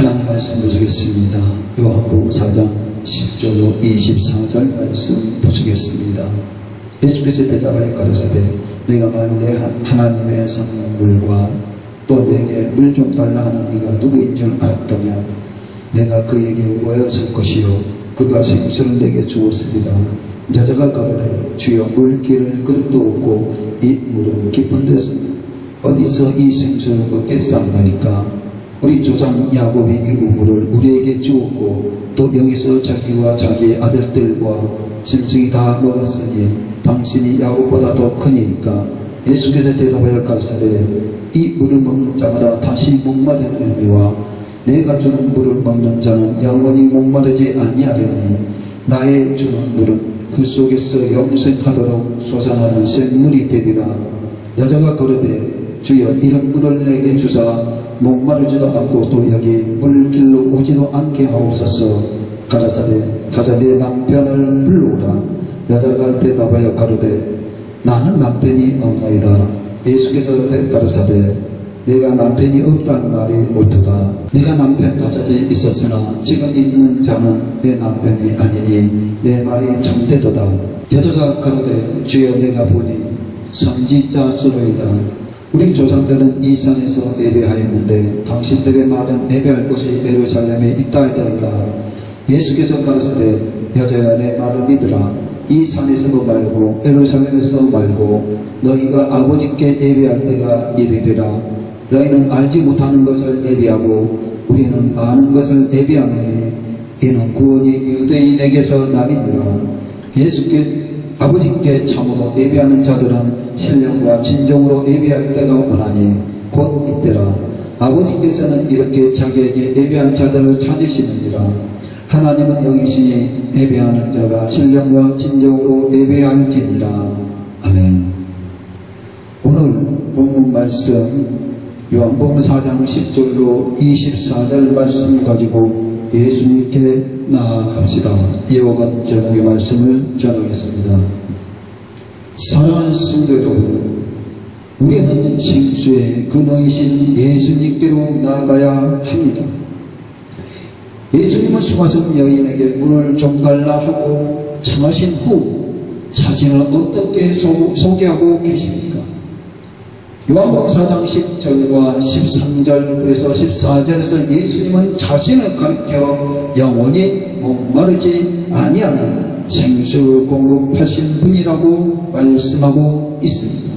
하나님 말씀 보시겠습니다. 요한복음 4장 10절로 24절 말씀 보시겠습니다. 예수께서 대답하여 가로사대 내가 만일 하나님의 성물과 또 내게 물 좀 달라 하는 이가 누구인 줄 알았다면 내가 그에게 구하였을 것이요 그가 생수를 내게 주었으리라. 여자가 가로되 주여 물기를 그릇도 없고 이 물은 깊은 데서 어디서 이 생수를 얻겠사옵나이까. 우리 조상 야곱이 이 우물을 우리에게 주었고 또 여기서 자기와 자기의 아들들과 짐승이 다 먹었으니 당신이 야곱보다 더 크니까. 예수께서 대답하여 가로사대 이 물을 먹는 자마다 다시 목마르느니와 내가 주는 물을 먹는 자는 영원히 목마르지 아니하려니 나의 주는 물은 그 속에서 영생하도록 솟아나는 샘물이 되리라. 여자가 그러되 주여 이런 물을 내게 주사 목마르지도 않고 또 여기 물길로 오지도 않게 하옵소서. 가라사대 가자 내 남편을 불러오라. 여자가 대답하여 가로되 나는 남편이 없나이다. 예수께서 가라사대 내가 남편이 없다는 말이 옳도다. 내가 남편 가져져 있었으나 지금 있는 자는 내 남편이 아니니 내 말이 참되도다. 여자가 가로되 주여 내가 보니 선지자시로이다. 우리 조상들은 이 산에서 예배하였는데 당신들의 말은 예배할 곳이 예루살렘에 있다 하더이다. 예수께서 가로사대 여자야 내 말을 믿으라. 이 산에서도 말고 예루살렘에서도 말고 너희가 아버지께 예배할 때가 이르리라. 너희는 알지 못하는 것을 예배하고 우리는 아는 것을 예배하노니 이는 구원이 유대인에게서 남이니라. 아버지께 참으로 예배하는 자들은 신령과 진정으로 예배할 때가 오나니 곧 이때라. 아버지께서는 이렇게 자기에게 예배한 자들을 찾으시느니라. 하나님은 여기시니 예배하는 자가 신령과 진정으로 예배할지니라. 아멘. 오늘 본문 말씀 요한복음 4장 10절로 24절 말씀 가지고 예수님께 나아갑시다. 이와 같은 제목의 말씀을 전하겠습니다. 사랑하는 성도 여러분, 우리는 생수의 근원이신 예수님께로 나아가야 합니다. 예수님은 수가성 여인에게 물을 좀 달라 하고 청하신 후 자신을 어떻게 소개하고 계십니까? 요한복음 4장 10절과 13절에서 14절에서 예수님은 자신을 가리켜 영원히 목마르지 아니하는 생수를 공급하신 분이라고 말씀하고 있습니다.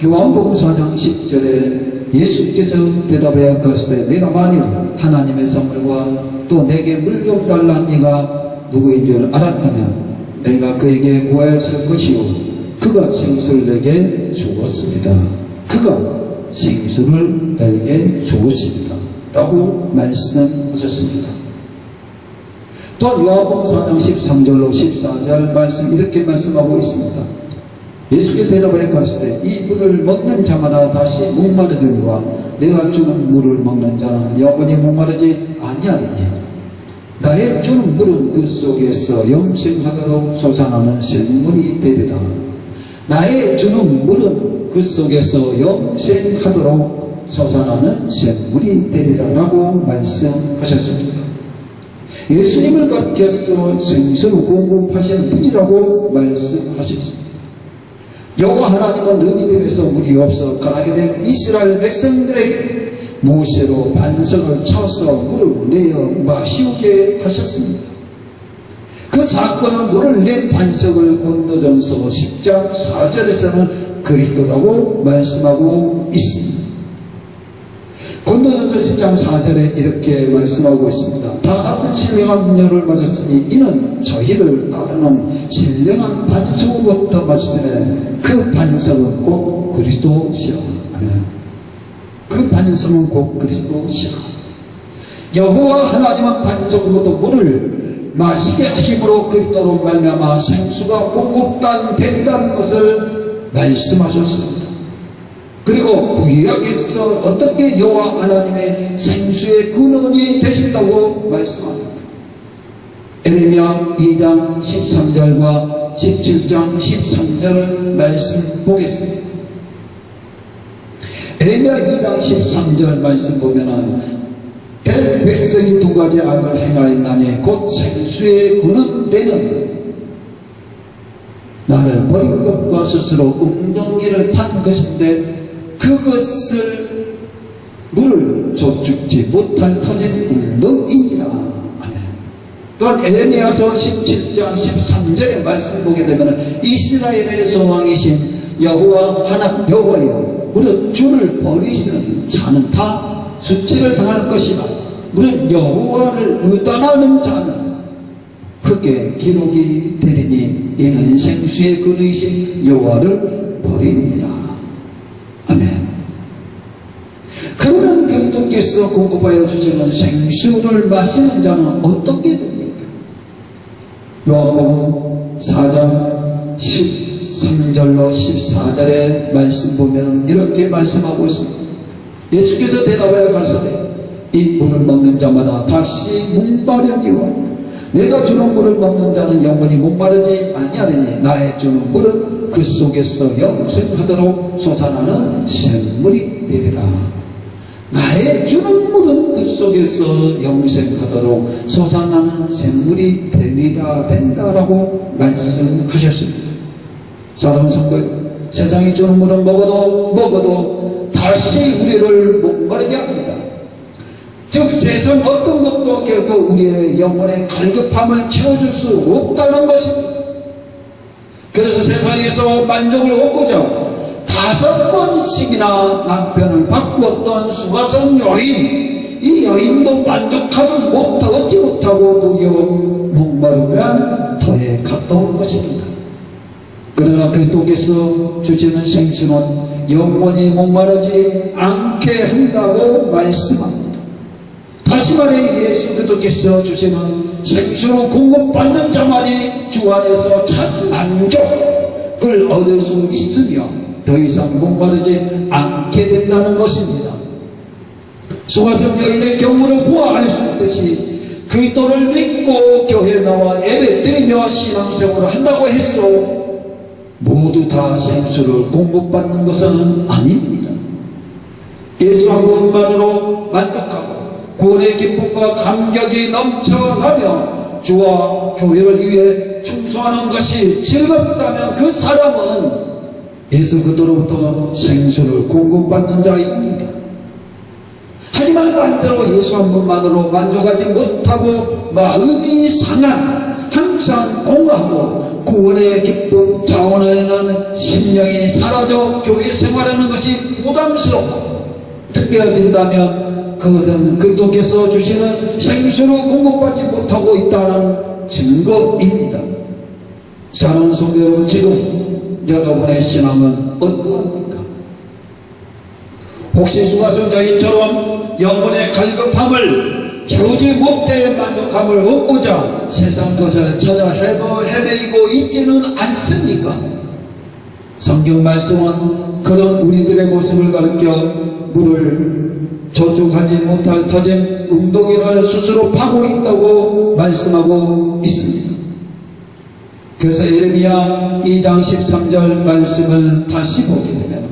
요한복음 4장 10절에 예수께서 대답하여 가로사대 내가 만일 하나님의 선물과 또 내게 물 좀 달라는 이가 누구인 줄 알았다면 내가 그에게 구하였을 것이요 그가 생수를 내게 주었습니다. 그가 생수를 내게 주었습니다. 라고 말씀하셨습니다. 또한 요한복음 4장 13절로 14절 말씀 이렇게 말씀하고 있습니다. 예수께 대답하여 가로사대 이 물을 먹는 자마다 다시 목마르느니와 내가 주는 물을 먹는 자는 영원히 목마르지 아니하리니 나의 주는 물은 그 속에서 영생하도록 솟아나는 샘물이 되리라. 나의 주는 물은 그 속에서 영생하도록 솟아나는 샘물이 되리라라고 말씀하셨습니다. 예수님을 가르쳐서 생수를 공급하시는 분이라고 말씀하셨습니다. 여호와 하나님은 너희들에서 물이 없어 가나게 된 이스라엘 백성들에게 모세로 반석을 쳐서 물을 내어 마시게 하셨습니다. 그 사건은 물을 낸 반석을 고린도전서 10장 4절에서는 그리스도라고 말씀하고 있습니다. 고린도전서 10장 4절에 이렇게 말씀하고 있습니다. 다 같은 신령한 열을 맞았으니 이는 저희를 따르는 신령한 반석으로부터 맞으시네. 그 반석은 곧 그리스도시라. 그 반석은 곧 그리스도시라. 여호와 하나님은 반석으로부터 물을 마시게 하심으로 그리스도로 말미암아 생수가 공급된다는 것을 말씀하셨습니다. 그리고 구약에서 어떻게 여호와 하나님의 생수의 근원이 되신다고 말씀합니다. 에레미야 2장 13절과 17장 13절을 말씀 보겠습니다. 에레미야 2장 13절 말씀 보면은 내 백성이 두 가지 악을 행하였나니 곧 생수에 구는 때는 나를 버린 것과 스스로 웅덩이를 판 것인데 그것을 물을 젖죽지 못할 터진 웅덩이니라. 아멘. 또한 에레미야서 17장 13절의 말씀 보게 되면 이스라엘의 소망이신 여호와 하나님 여호와여, 무릇 주를 버리시는 자는 다 수치를 당할 것이라. 무릇 여호와를 의단하는 자는 흙에 기록이 되리니 이는 생수의 근의신 여호와를 버립니다. 아멘. 그러면 그리스도께서 공급하여 주시는 생수를 마시는 자는 어떻게 됩니까? 요한복음 4장 13절로 14절의 말씀 보면 이렇게 말씀하고 있습니다. 예수께서 대답하여 가라사대 이 물을 먹는 자마다 다시 목마르기와 내가 주는 물을 먹는 자는 영원히 목마르지 아니하리니 나의 주는 물은 그 속에서 영생하도록 솟아나는 샘물이 되리라. 나의 주는 물은 그 속에서 영생하도록 솟아나는 샘물이 되리라 된다라고 말씀하셨습니다. 사랑하는 성도, 세상이 주는 물은 먹어도 다시 우리를 목마르게 합니다. 즉 세상 어떤 것도 결코 우리의 영혼의 갈급함을 채워줄 수 없다는 것입니다. 그래서 세상에서 만족을 얻고자 5번씩이나 남편을 바꾸었던 수가성 여인, 이 여인도 만족함을 얻지 못하고 도리어 목마르면 더해 갔던 것입니다. 그러나 그리스도께서 주시는 생수는 영원히 목마르지 않게 한다고 말씀합니다. 다시 말해 예수 그리스도께서 주시는 생수로 공급받는 자만이 주 안에서 참 만족을 얻을 수 있으며 더 이상 목마르지 않게 된다는 것입니다. 수가성 여인의 경우를 보아 알 수 있듯이 그리스도를 믿고 교회에 나와 예배드리며 신앙생활을 한다고 해서 모두 다 생수를 공급받는 것은 아닙니다. 예수 한 분만으로 만족하고 구원의 기쁨과 감격이 넘쳐나며 주와 교회를 위해 충성하는 것이 즐겁다면 그 사람은 예수 그리스도로부터 생수를 공급받는 자입니다. 하지만 반대로 예수 한 분만으로 만족하지 못하고 마음이 상한, 항상 공허하고 구원의 기쁨 차원에는 심령이 사라져 교회 생활하는 것이 부담스럽고 느껴진다면 그것은 그리스도께서 주시는 생수로 공급받지 못하고 있다는 증거입니다. 사랑하는 성도 여러분, 지금 여러분의 신앙은 어떠합니까? 혹시 수가성 여인처럼 영혼의 갈급함을 채우지 못해 만족함을 얻고자 세상 것을 찾아 헤매이고 있지는 않습니까? 성경 말씀은 그런 우리들의 모습을 가르쳐 물을 저축하지 못할 터진 웅덩이를 스스로 파고 있다고 말씀하고 있습니다. 그래서 예레미야 2장 13절 말씀을 다시 보게 되면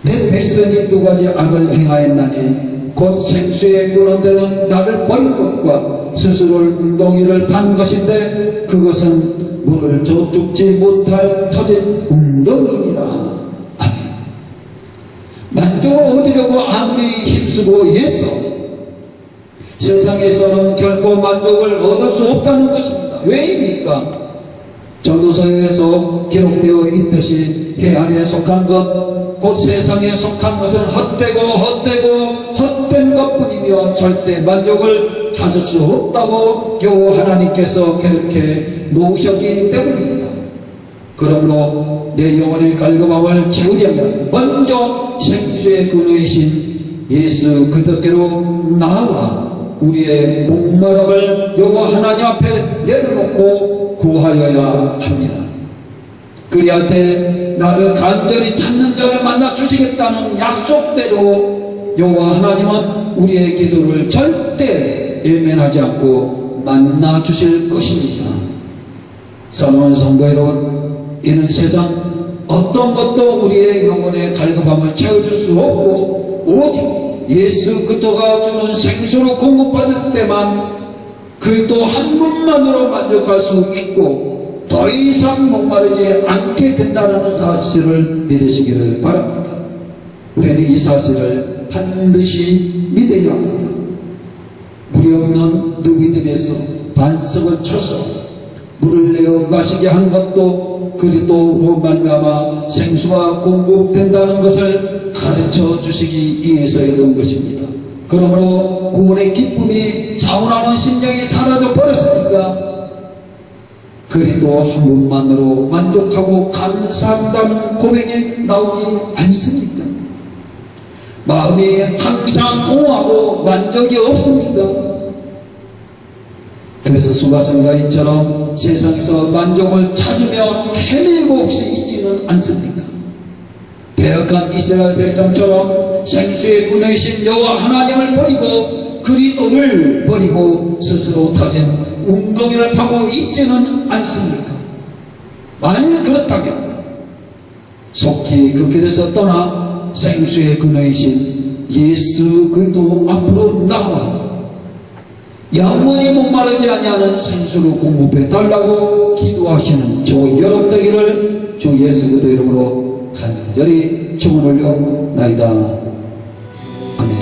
내 백성이 두 가지 악을 행하였나니 곧 생수에 구는 데는 나를 버린 것과 스스로 웅덩이를 판 것인데 그것은 물을 저축지 못할 터진 웅덩이니라. 만족을 얻으려고 아무리 힘쓰고 애써 세상에서는 결코 만족을 얻을 수 없다는 것입니다. 왜입니까? 전도서에서 기록되어 있듯이 해안에 속한 것 곧 세상에 속한 것은 헛된 것뿐이며 절대 만족을 찾을 수 없다고 여호와 하나님께서 그렇게 놓으셨기 때문입니다. 그러므로 내 영혼의 갈급함을 채우려면 먼저 생수의 근원이신 예수 그리스도께로 나아와 우리의 목마름을 여호와 하나님 앞에 내려놓고 구하여야 합니다. 그리할 때 나를 간절히 찾는 자를 만나 주시겠다는 약속대로 여호와 하나님은 우리의 기도를 절대 외면하지 않고 만나 주실 것입니다. 사랑하는 성도 여러분, 이는 세상 어떤 것도 우리의 영혼의 갈급함을 채워줄 수 없고 오직 예수 그리스도가 주는 생수로 공급받을 때만 그리스도 한 분만으로 만족할 수 있고 더 이상 목마르지 않게 된다는 사실을 믿으시기를 바랍니다. 우리는 이 사실을 반드시 믿어야 합니다. 물이 없는 누비들에서 반석을 쳐서 물을 내어 마시게 한 것도 그리스도로 말미암아 생수가 공급된다는 것을 가르쳐 주시기 위해서였던 것입니다. 그러므로 구원의 기쁨이 자원하는 심령이 사라져 버렸으니까 그리스도 한 분만으로 만족하고 감사한다는 고백이 나오지 않습니까? 마음이 항상 공허하고 만족이 없습니까? 그래서 수가성가인처럼 세상에서 만족을 찾으며 헤매고 혹시 있지는 않습니까? 배역한 이스라엘 백성처럼 생수의 은혜이신 여호와 하나님을 버리고 그리스도를 버리고 스스로 터진 웅덩이를 파고 있지는 않습니까? 만일 그렇다면 속히 그 길에서 떠나 생수의 근원이신 예수 그리스도 앞으로 나와 영원히 목마르지 아니하는 생수를 공급해 달라고 기도하시는 저 여러분 되기를 주 예수 그리스도 이름으로 간절히 축원을 올려나이다. 아멘.